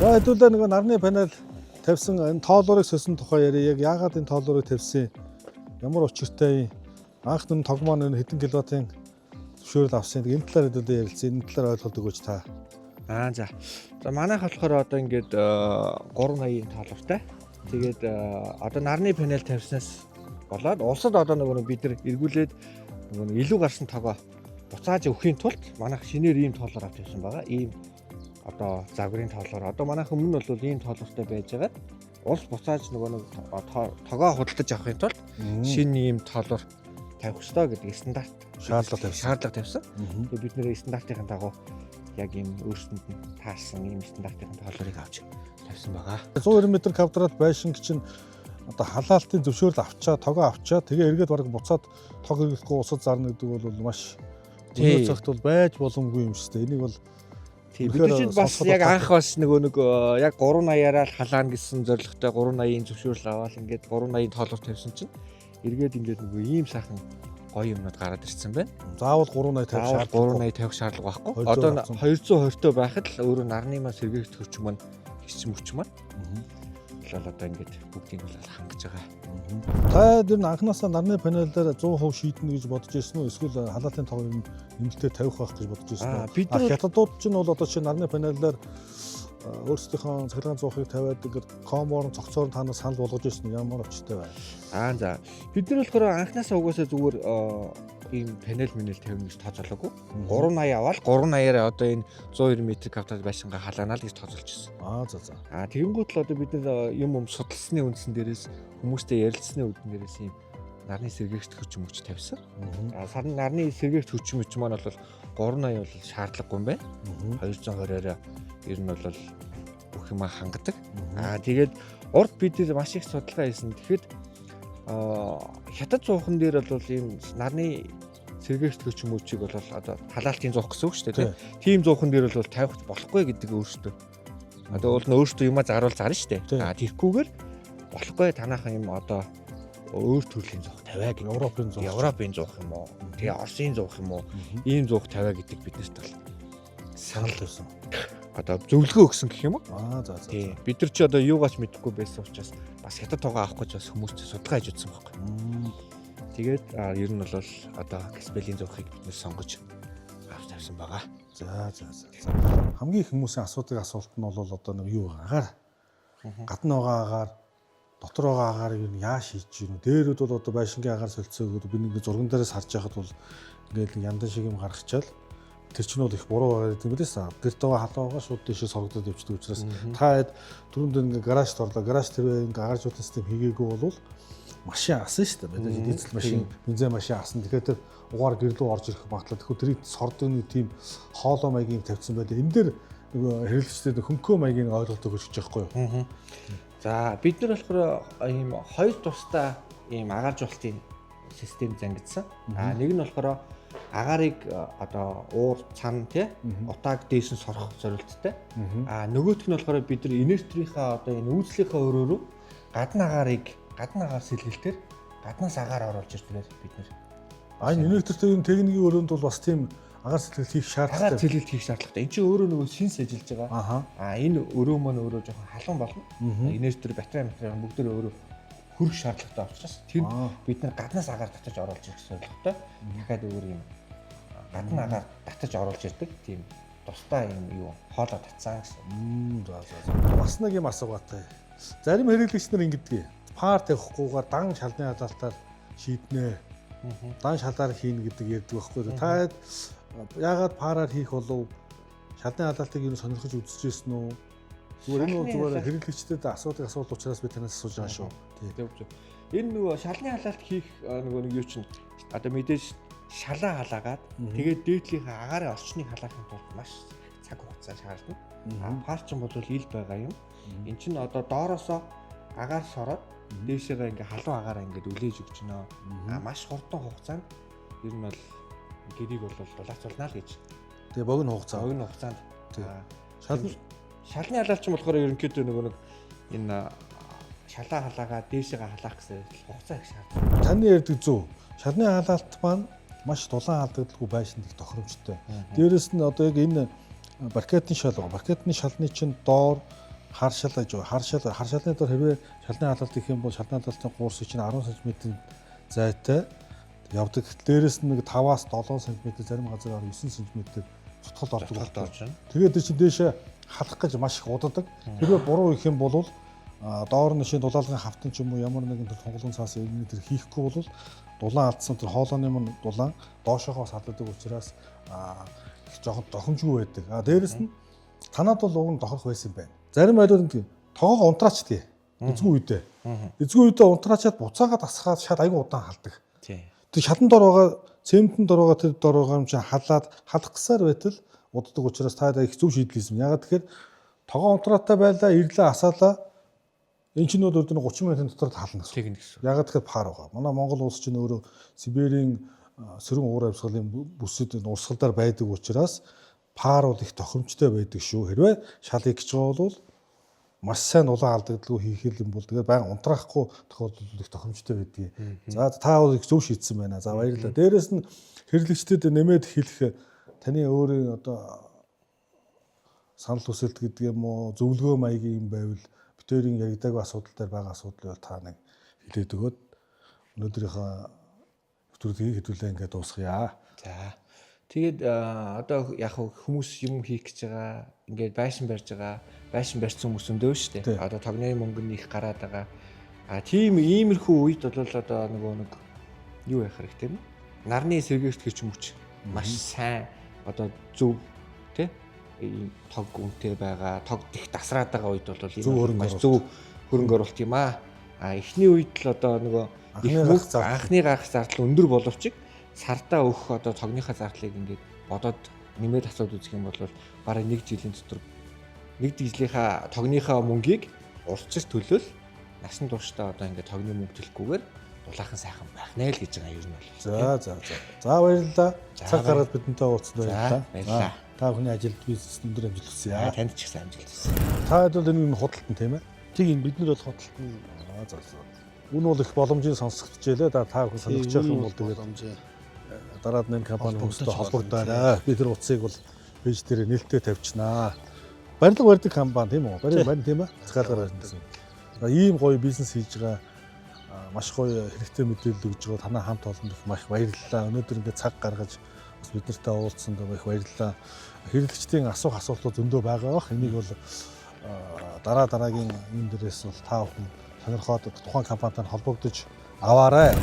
За хэдүүлээ нэг нарны панел тавьсан энэ тоолуурыг сольсон тухай яриа. Яг яагаад энэ тоолуурыг тавьсан? Ямар учиртай анх нь тогмоо нэг хэдэн киловаттын зөвшөөрөл авсан. Энэ талаар хэдүүлээ ярилцсан. Энэ талаар ойлголт өгөөч та. За. За манайх болохоор одоо ингээд 380-ийн тоолортой. Тэгээд одоо нарны панел тавьснаас болоод улсад одоо нэг бид нар эргүүлээд нэг илүү гарсан тогоо буцааж өгөхийн тулд манайх шинээр ийм тоолоор авч явсан байгаа. Ийм одоо загварын тоолоор одоо манайх өмнө нь бол ийм тоолортой байж байгаа. Улс буцааж нэг тогоо худалдаж авахын тулд шинэ ийм тоолоор тавих ёстой гэдэг стандарт шаардлага тавьсан. Тэгээд бид нэр стандартын дагуу яг ийм өөрсдөнд нь таарсан ийм стандартын тоолорыг авч тавьсан байгаа. 190 м квадрат байшинг чинь одоо халаалтын зөвшөөрөл авчаа, тогоо авчаа, тэгээ эргээд бараг буцаад тог хэрэглэхгүй усад зарна гэдэг бол маш өнөө цагт бол байж боломгүй юм шүү дээ. Энийг бол бид нар чинь бас яг анх бас нэг яг 380-аараа л халаана гэсэн зорилготой 380-ийн зөвшөөрөл аваад ингээд 380-ийн тоолор тавьсан чинь эргээд ингээд нэг ийм сайхан гоё юмнууд гараад ирсэн байна. Заавал 380 тавих шаардлага байхгүй. Одоо 220-той байхад л өөрөө нарны мас сэргээгдэх хүч маань гисчим хүч маань. Одоо ингээд бүгдийг бол хангаж байгаа. Та ер нь анхнаасаа нарны панелээр 100% шийднэ гэж бодож ирсэн үү? Эсвэл халаалтын тогоо нэмэлтээр тавих байх гэж бодож ирсэн үү? Бид нар хятадууд ч нь бол одоо чи нарны панелээр өөрсдийнхөө цахилгаан зуухыг тавиад ингээд комоор цогцоор танаас санал болгож ирсэн ямар очтой байна. За. Бид нар болохоор анхнаасаа угаасаа зүгээр ийм панел тавина гэж тооцоолоогүй. 380 аваад 380-аараа одоо энэ 190 м квадрат байшингаа халаанаа л гэж тооцоолчихсон. За. Тэгэнгүүт л одоо бид нар юм судалсны үндсэн дээрээс хүмүүстэй ярилцсны үндсэн дээрээс ийм нарны сэргээгч хүч мөч тавьсан. Сарны нарны сэргээгч хүч мөч маань бол 380 бол шаардлагагүй юм байна. 220-аараа ер нь бол бүх юм хангадаг. Тэгээд урд бид маш их судалгаа хийсэн. Тэгэхэд хятад зуухан дээр бол ийм нарны сэргээгч хүч мөчийг бол одоо халаалтын зуух гэсэн үг шүү дээ. Тийм зуухан дээр бол тавих болохгүй гэдэг өөртөө. Одоо бол өөртөө юмаа заруул зарна шүү дээ. Тэрхгүйгээр болохгүй танаахан юм одоо өөр төрлийн зуух тавиа гэх Европын зуух юм уу? Тэгээ Оросын зуух юм уу? Ийм зуух тавиа гэдэг биднэрт бол санал тавьсан. Одоо зөвлөгөө өгсөн гэх юм уу? За. Бид нар чи одоо юугаач мэдэхгүй байсан учраас бас хятад тоогоо авах гэж бас хүмүүст судалгаа хийж үзсэн байхгүй. Тэгээд ер нь бол одоо Каспиалийн зуухыг бид нэр сонгож авч тавьсан байгаа. За. Хамгийн их хүмүүсийн асуулт нь бол одоо нэг юу агаар гадна байгаа агаар дотор байгаа агаарыг юу яаж хийж гинэ? Дээрүүд бол одоо байшингийн агаар солилцоогод би нэг зурган дээрээс харж байхад бол ингээд нэг яндан шиг юм гаргачаал тэр чинь бол их буруу байгаа гэдэг юм билээс. Гэрт байгаа халуугаа шууд дэшээ сорогдоод явчихдаг учраас та түрүүнд ингээд гаражд орлоо. Гараж тэр ингээд агаар жуулсан систем хийгээгүй бол машин асан шүү дээ. Дизель машин, бензин машин асан. Тэгэхээр тэр угаар гэрлүү орж ирэх магадлал. Тэгэхээр тэрийг сордог нэг тийм хоолой маягийн тавьсан байдаг. Энэ дээр нөгөө хэрэглэгчдэд хөнгөө маягийн ойлголт өгч байгаа байхгүй юу? За бид нар болохоор ийм хоёр тусдаа ийм агаар жуултын систем зангидсан. Нэг нь болохоор агаарыг одоо уур цан утааг дээш нь сорох зорилттой. Нөгөөх нь болохоор бид нар инертрийнхаа одоо энэ үйлчлэхээ өрөөрөө гадна агаар сэлгэлтээр гаднаас агаар оруулж ирдгээр бид нар. Энэ инертртэй юм техникийн өрөөнд бол бас тийм агаар сэлгэлт хийх шаардлагатай. Агаар сэлгэлт хийх шаардлагатай. Энд чинь өөрөө нөгөө шинс ажиллаж байгаа. Энэ өрөө маань өөрөө жоохон халуун болно. Инертер, батарей бүгд өөрөө хөрөх шаардлагатай учраас тэр бид нар гаднаас агаар татаж оруулж ирэх зорилготой. Дахиад өөр юм гадна агаар татаж оруулж ирдэг. Тийм тусдаа юм юу хоолой татсан гэсэн. За. Бас нэг юм асуугатай. Зарим хэрэглэгч нар ингэдэг. Пар тавихгүйгээр дан шалны халаалтаар шийднэ. Дан шалаар хийнэ гэдэг ярьдаг байхгүй. Та яагаад параар хийх болов? Шалны халаалтыг юу сонирхож үзчихсэн үү? Зүгээр хэрэглэгчдэд асуулт учраас би танаас асууж байгаа шүү. Энэ нөгөө шалны халаалт хийх нөгөө нэг юу чинь одоо мэдээж шалаа халаагаад тэгээд дээдлийнхээ агаарын орчныг халаахын тулд маш цаг хугацаа шаардна. Пар ч бол ил байгаа юм. Эн чинь одоо доороосоо агаар сороод дээшээгээ ингээ халуун агаараа ингээ үлээж өгч нөө. Маш хурдан хугацаанд ер нь бол гэрийг бол дулаацуулна л гэж. Тэгээ богино хугацаанд. Шалны халаалч нь болохоор ерөнхийдөө нөгөө нэг энэ шалаа халаагаа дээшээгээ халаах гэсэн хугацаа их шаардлагатай. Таны ярьдаг зөв. Шалны халаалт маань маш дулаан алдагдaltaгүй байшин их тохиромжтой. Дээрээс нь одоо яг энэ баркетны шал байгаа. Баркетны шалны чинь доор харшаалны дор хэрвээ шалны халалт гэх юм бол шалны халалтын гуурсыг чинь 10 см зайтай явдаг. Дээрээс нь нэг 5-аас 7 см зарим газар 9 см цутгал ордог. Тэгээд чинь дээшээ халах гэж маш их удаадаг. Хэрвээ буруу их юм бол доор нь шинэ дулаалгын хавтан ч юм уу ямар нэгэн тунгалан цаас энэ төр хийхгүй бол дулаан алдсан тэр хоолойны мань дулаан доошоогоос халддаг учраас их жоохон дохомжгүй байдаг. Дээрээс нь танад бол уг нь тохирох байсан юм байна. Зарим айлууд нь тоогоо унтраачдаг. Эзгүй үедээ. Эзгүй үедээ унтраачаад буцаагаа тасгаад шал айгүй удаан халдаг. Тэр шатан дор байгаа, цементэн дор байгаа тэр дор байгаа юм чинь халах гэсээр байтал уддаг учраас та их зөв шийдэл хийсэн. Ягаад тэгэхээр тоогоо унтраатай байлаа, ирлээ асаалаа. Энэ чинь өдөр 30 минутын дотор хална гэсэн. Ягаад тэгэхээр пар байгаа. Манай Монгол улс чинь өөрөө Сибирийн сөрөн уур амьсгалын бүсэд урсгалаар байдаг учраас пар бол их тохиромжтой байдаг шүү. Хэрвээ шал их гэж байгаа бол маш сайн улаан алдагдaltaгүй хийх юм бол тэгээд баян унтраахгүй тохиолдол их тохиромжтой байдгийг. За та бол их зөв шийдсэн байна. За баярлалаа. Дээрээс нь хэрэглэгчдэд нэмээд хэлэх таны өөрийн одоо санал хүсэлт гэдэг юм уу зөвлөгөө маягийн юм байвал битэрийн яригдаагүй асуудал дээр байгаа асуудлыг та нэг хэлээд өгөөд өнөөдрийнхөө нэвтрүүлгийг хэдүүлээ ингээд дуусгая. За. Тэгээд одоо яг хүмүүс юм хийх гэж байгаа, ингээд байшин барьж байгаа, байшин барьсан хүмүүс өндөө шүү дээ. Одоо тогны мөнгөний их гараад байгаа. Тийм иймэрхүү үед бол одоо нэг юу яах хэрэгтэй юм? Нарны сэргээгч гэж юм уч маш сайн одоо зөв тий тог үнэтэй байгаа, тог их тасраад байгаа үед бол энэ маш зөв хөрөнгө оруулалт юм аа. Эхний үед л одоо нөгөө анхны гарах зардал өндөр боловч сартаа өөх одоо тогныхаа зардлыг ингээд бодоод нэмээд асууд үзэх юм бол бараг 1 жилийн дотор 1 жилийнхаа тогныхаа мөнгийг урьдчилж төлөөл насан туршдаа одоо ингээд тогны мөнгө төлөхгүйгээр дулаахан сайхан байх нэ л гэж байгаа юм бол. За баярлалаа. Цаг гараад бидэнтэй уулзсан баярлалаа. Та бүхний ажилд бизнес өндөр амжилт хүсье. Танд ч ихсэн амжилт хүсье. Та бол энэ худалдан тийм ээ. Тийм бид нар бол худалдан. Үн бол их боломжийн сонсогдчихжээ. Та бүхэн сонирхож явах юм бол тэгээд дараад нэг компани хүмүүстэй холбогдоорой. Би тэр утсыг бол пэйж дээр нээлттэй тавьчихнаа. Барилга барьдаг компани тийм үү? Барин тийм ээ. Захиалгаар барьсан. Ийм гоё бизнес хийж байгаа маш гоё хэрэгтэй мэдээлэл өгж байгаа танай хамт олонд их маш баярлалаа. Өнөөдөр ингээд цаг гаргаж бас бид нартай уулзсанд их баярлалаа. Хэрэглэгчдийн асуултууд зөндөө байгаа бах. Энийг бол дараагийн юм дээрээс бол та бүхэн сонирхоод тухайн компанитай холбогдож аваарай.